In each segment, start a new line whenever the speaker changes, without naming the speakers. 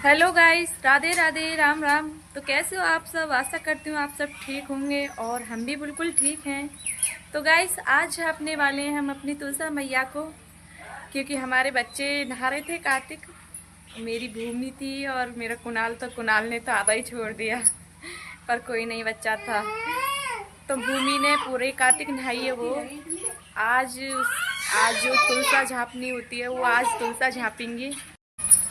Hello guys, Radhe Radhe, Ram Ram. तो कैसे हो आप सब? आशा करती हूँ आप सब ठीक होंगे और हम भी बिल्कुल ठीक हैं। तो गाइस, आज अपने वाले हैं हम अपनी तुलसा मैया को, क्योंकि हमारे बच्चे नहा रहे थे कार्तिक। मेरी भूमि थी और मेरा कुणाल, तो कुणाल ने तो आधा ही छोड़ दिया, पर कोई नहीं बच्चा था। तो भूमि ने पूरे कार्तिक नहाई है वो। आज आज जो तुलसा झाँपनी होती है वो आज तुलसा झाँपेंगी।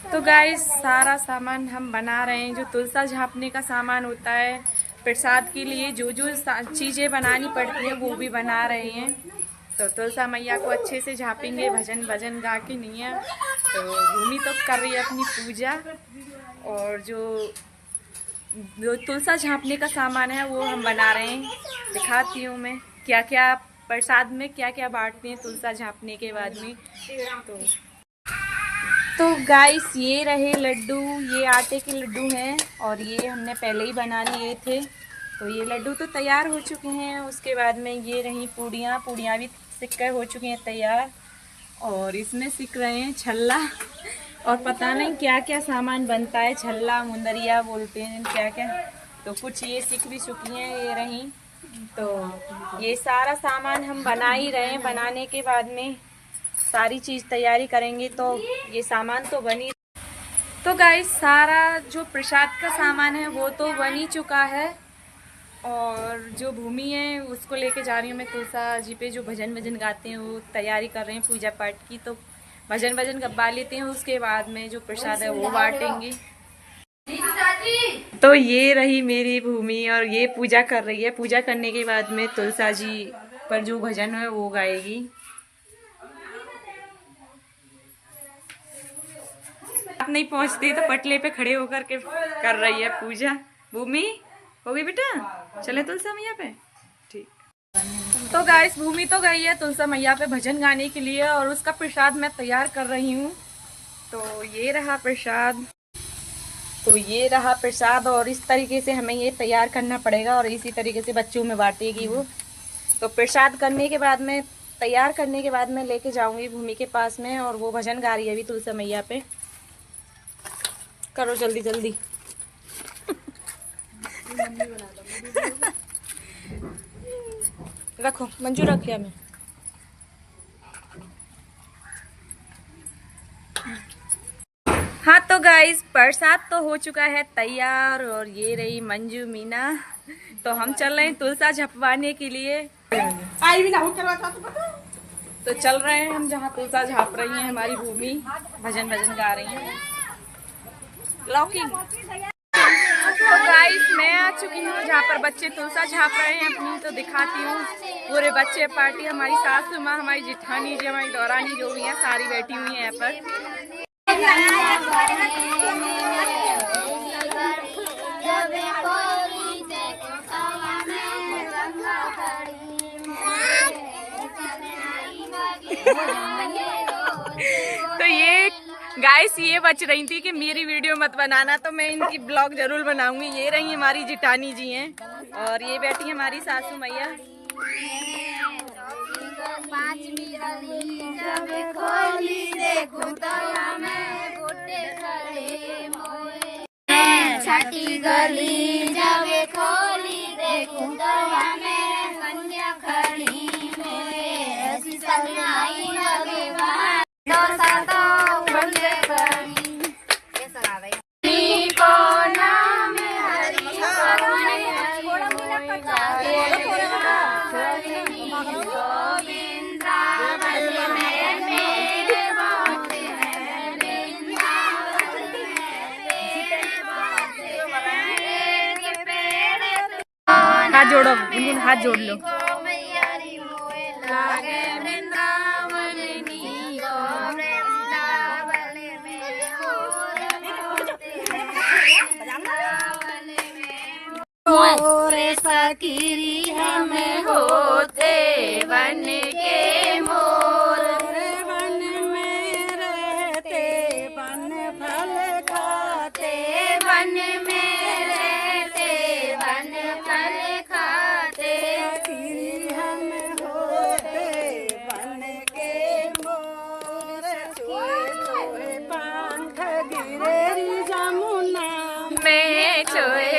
तो गाइस, सारा सामान हम बना रहे हैं। जो तुलसा झाँपने का सामान होता है प्रसाद के लिए, जो जो चीज़ें बनानी पड़ती हैं वो भी बना रहे हैं। तो तुलसा मैया को अच्छे से झाँपेंगे, भजन भजन गा के। नहीं है तो भूमि तो कर रही है अपनी पूजा। और जो तुलसा झाँपने का सामान है वो हम बना रहे हैं। दिखाती हूँ मैं क्या क्या प्रसाद में क्या क्या बांटते हैं तुलसा झाँपने के बाद में। तो गाइस, ये रहे लड्डू। ये आटे के लड्डू हैं और ये हमने पहले ही बना लिए थे। तो ये लड्डू तो तैयार हो चुके हैं। उसके बाद में ये रही पूड़ियाँ भी सिक कर हो चुकी हैं तैयार। और इसमें सिक रहे हैं छल्ला, और पता नहीं क्या क्या सामान बनता है। छल्ला मुंदरिया बोलते हैं क्या क्या। तो कुछ ये सिक भी चुकी हैं, ये रही। तो ये सारा सामान हम बना ही रहे हैं। बनाने के बाद में सारी चीज़ तैयारी करेंगे तो ये सामान तो बनी। तो गाइस, सारा जो प्रसाद का सामान है वो तो बन ही चुका है। और जो भूमि है उसको लेके जा रही हूँ मैं तुलसा जी पे। जो भजन भजन गाते हैं वो तैयारी कर रहे हैं पूजा पाठ की। तो भजन भजन गवा लेते हैं, उसके बाद में जो प्रसाद है वो बांटेंगे। तो ये रही मेरी भूमि और ये पूजा कर रही है। पूजा करने के बाद में तुलसा जी पर जो भजन है वो गाएगी। आप नहीं पहुंचती तो पटले पे खड़े होकर के कर रही है पूजा। भूमि हो गई बेटा, चले तुलसा मैया पे। ठीक। तो गाइस, भूमि तो गई है तुलसा मैया पे भजन गाने के लिए और उसका प्रसाद मैं तैयार कर रही हूँ। तो ये रहा प्रसाद। और इस तरीके से हमें ये तैयार करना पड़ेगा और इसी तरीके से बच्चों में बांटेगी वो। तो प्रसाद करने के बाद में, तैयार करने के बाद में लेके जाऊंगी भूमि के पास में। और वो भजन गा रही है अभी तुलसा मैया पे। करो जल्दी जल्दी। रखो मंजू, रख लिया मैं। हाँ तो गाइस, प्रसाद तो हो चुका है तैयार और ये रही मंजू मीना। तो हम चल रहे हैं तुलसा झपवाने के लिए। तो चल रहे हैं हम जहाँ तुलसा झाप रही है हमारी भूमि, भजन भजन गा रही है। लॉकिंग। तो गाइस, मैं आ चुकी हूँ जहाँ पर बच्चे तुलसा झाप रहे हैं अपनी। तो दिखाती हूँ पूरे बच्चे पार्टी। हमारी सासू माँ, हमारी जिठानी जी, हमारी दौरानी जो भी है सारी बैठी हुई है यहाँ पर। तो ये गाइस, ये बच रही थी कि मेरी वीडियो मत बनाना, तो मैं इनकी ब्लॉग जरूर बनाऊंगी। ये रही हमारी जिठानी जी हैं और ये बैठी हमारी सासू मैया।
छठी गली जब खोली देखूं तो हमें संध्या खड़ी में सनाई लगे बाहर तो सातो बंदे खड़ी ये सुना रही को नाम हरि करुणे गोविंद रावण में मेरे बहुत है
हाथ जोड़ो, बिल्कुल हाथ जोड़ लो।
मोरे फकीरी हमें होते बन के मोर, वन में रहते वन फल खाते, वन में रहते वन फल खाते, फकीरी हम होते बन के मोर, छुए छुए पंख गिरे जामु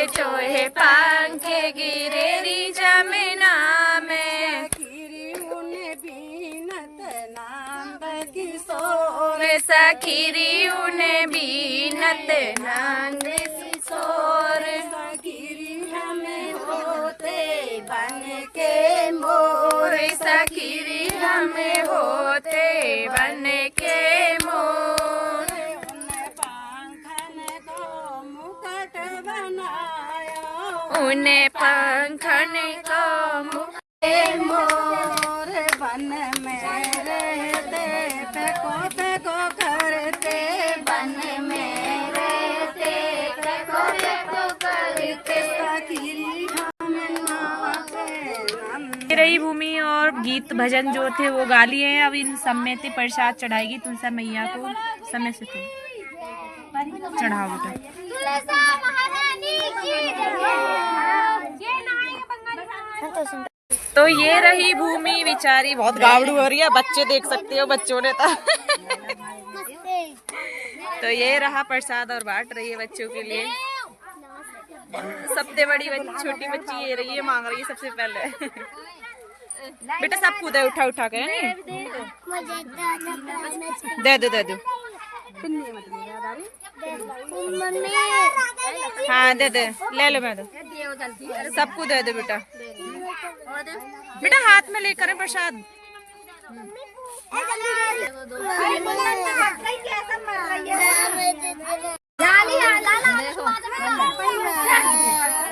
चोहे पंखे गिरेरी जमुना में
सखीरी उन्हें बीनत नाम किशोर
सखीरी उन्हें बीनत नंद किशोर
सखीरी हमें होते बन के मोर
सखीरी हमें होते बन के मोर उन्हें पंखन को
मोर बन में रहते फेंको फेंको करते बन में रहते फेंको फेंको करते सखीरी हमें नाते
रही भूमि और गीत भजन जो थे वो गा लिए हैं। अब इन सब में से प्रसाद चढ़ाएगी तुलसा मैया को। समय से तुम चढ़ाओ बेटा। तो ये रही भूमि बेचारी बहुत गावड़ू हो रही है, बच्चे देख सकते हो, बच्चों ने तो ये रहा प्रसाद और बांट रही है बच्चों के लिए। सबसे बड़ी छोटी बच्ची ये रही है, मांग रही है सबसे पहले। बेटा सब कूदे उठा उठा के दे दो दे दो। हाँ दे दे, ले लो मैं दो, सबको दे दो बेटा। बेटा हाथ में लेकर है प्रसाद।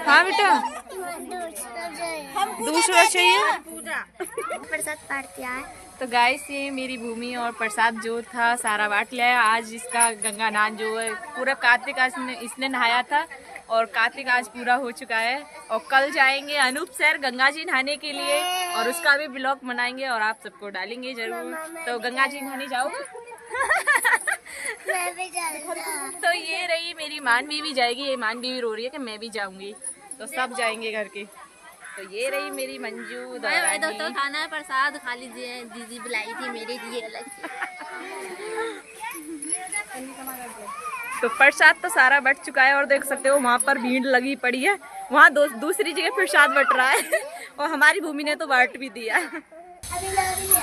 हाँ बेटा दूसरा चाहिए।
प्रसाद बांटते हैं।
तो गाइस ये मेरी भूमि और प्रसाद जो था सारा बांट लिया है। आज इसका गंगा स्नान जो है पूरा कार्तिक आज इसने नहाया था और कार्तिक आज पूरा हो चुका है। और कल जाएंगे अनूप सर गंगा जी नहाने के लिए और उसका भी ब्लॉग बनाएंगे और आप सबको डालेंगे जरूर। तो गंगा जी नहाने जाओ।
मैं भी जाऊंगा।
तो ये रही मेरी मानवी भी जाएगी, ये मानवी भी रो रही है कि मैं भी जाऊंगी, तो सब जाएंगे घर के। तो ये रही मेरी मंजू
दोस्तों खाना प्रसाद खा लीजिए, दीदी बुलाई थी मेरे लिए अलग से।
तो प्रसाद तो सारा बट चुका है और देख सकते हो वहाँ पर भीड़ लगी पड़ी है। वहाँ दूसरी जगह प्रसाद बट रहा है और हमारी भूमि ने तो बांट भी दिया।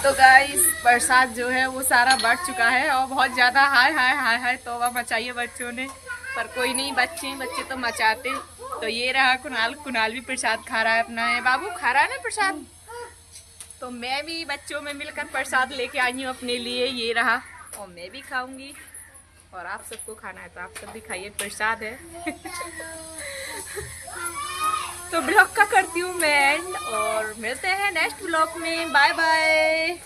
तो गाइस प्रसाद जो है वो सारा बढ़ चुका है और बहुत ज़्यादा हाय हाय हाय हाय तौबा मचाई बच्चों ने, पर कोई नहीं, बच्चे तो मचाते। तो ये रहा कुणाल भी प्रसाद खा रहा है अपना। है बाबू खा रहा है ना प्रसाद। तो मैं भी बच्चों में मिलकर प्रसाद लेके आई हूँ अपने लिए, ये रहा, और मैं भी खाऊंगी और आप सबको खाना है तो आप सब भी खाइए, प्रसाद है। तो ब्लॉग का करती हूँ मैं एंड और मिलते हैं नेक्स्ट ब्लॉग में। Bye bye.